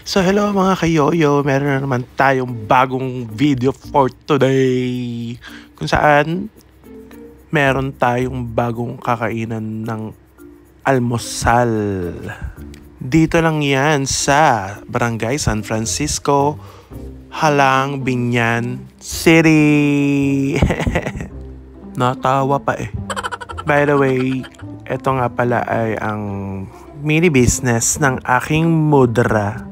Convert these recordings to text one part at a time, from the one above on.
So hello mga kayoyo, meron na naman tayong bagong video for today kung saan meron tayong bagong kakainan ng almusal. Dito lang yan sa Barangay San Francisco, Halang, Binyan City. Natawa pa eh. By the way, ito nga pala ay ang mini business ng aking mudra.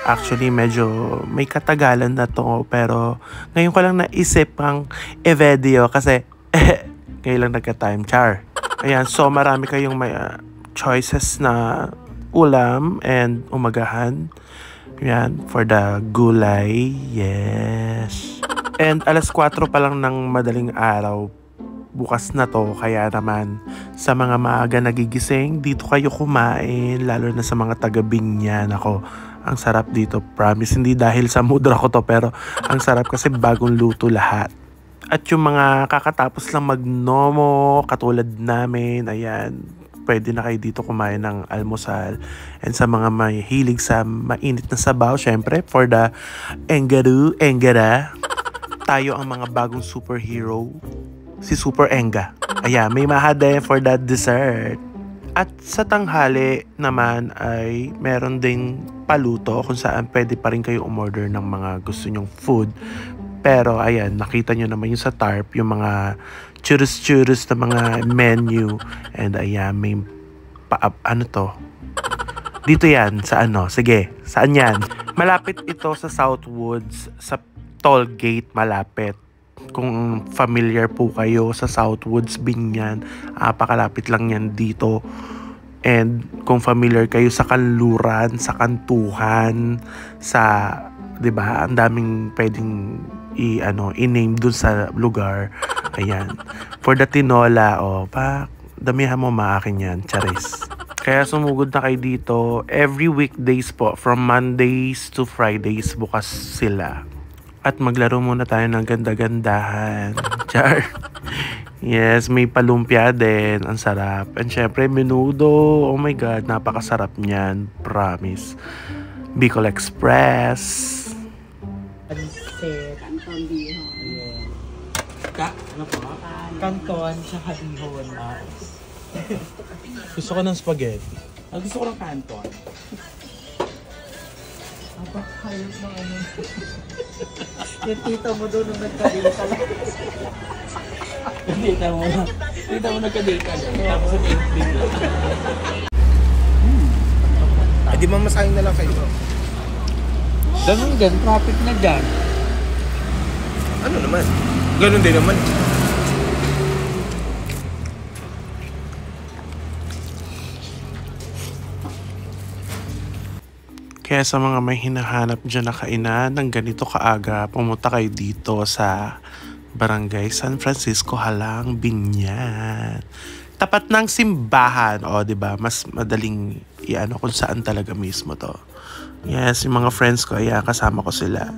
Actually, medyo may katagalan na to, pero ngayon ko lang naisip ang i-video kasi ngayon lang nagka-time char. Ayan, so marami kayong may choices na ulam and umagahan. Ayan, for the gulay. Yes. And alas 4 pa lang ng madaling araw. Bukas na to, kaya naman sa mga maaga nagigising, dito kayo kumain, lalo na sa mga taga-Binyan. Ako, ang sarap dito, promise. Hindi dahil sa mudra ko to, pero ang sarap kasi bagong luto lahat. At yung mga kakatapos lang magnomo, katulad namin, ayan, pwede na kayo dito kumain ng almusal. And sa mga may hilig sa mainit na sabaw, syempre, for the engara, tayo ang mga bagong superhero, si Super Enga. Ayan, may mahade for that dessert. At sa tanghali naman ay meron din paluto kung saan pwede pa rin kayo umorder ng mga gusto nyong food. Pero ayan, nakita nyo naman yung sa tarp, yung mga churros-churros na mga menu. And ayan, may ano to? Dito yan, sa ano? Sige, saan yan? Malapit ito sa Southwoods, sa toll gate malapit. Kung familiar po kayo sa Southwoods, Binyan, pakalapit lang yan dito. And kung familiar kayo sa Kanluran, sa Kantuhan, sa, 'di ba? Ang daming pwedeng i-name dun sa lugar. Ayan. For the tinola, damihan mo maakin yan, charis. Kaya sumugod na kayo dito. Every weekdays po, from Mondays to Fridays, bukas sila. At maglaro muna tayo ng ganda-gandahan. Char. Yes, may palumpia din. Ang sarap. And syempre, menudo. Oh my God, napakasarap niyan. Promise. Bicol Express. Canton bihon. Ano po? Canton, tsaka bihon. Gusto ko ng spaghetti. Gusto ko ng canton. Hayop ng ano. Yung tita mo doon nung nagka-data lang. Tita mo nagka-data lang. Tapos ang 8 big lang. Ay, di mamasahing na lang kayo. Ganun din, traffic na dyan. Ano naman? Ganun din naman. Kaya sa mga may hinahanap dyan na kainan ng ganito kaaga, pumunta kayo dito sa Barangay San Francisco, Halang, Binyan. Tapat ng simbahan, diba? Mas madaling kung saan talaga mismo to. Yes, yung mga friends ko, kasama ko sila.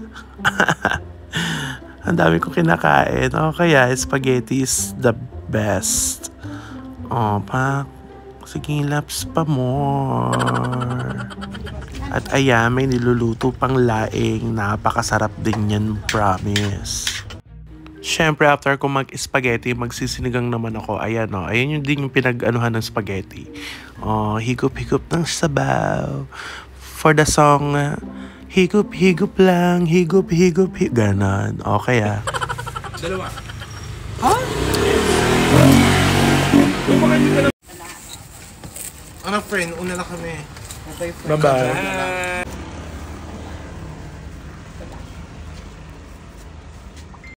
Ang dami ko kinakain. Kaya spaghetti is the best. Sige, laps pa more. At ayan, may niluluto pang laing. Napakasarap din yan, promise. Siyempre, after ko mag-spaghetti, magsisinigang naman ako. Ayan, ayan yung din yung pinag-anuhan ng spaghetti. Higup-higup ng sabaw. For the song, higup-higup lang, higup-higup, ganon. Okay, Dalawa. Ha? Ano friend, una na kami. Bye-bye.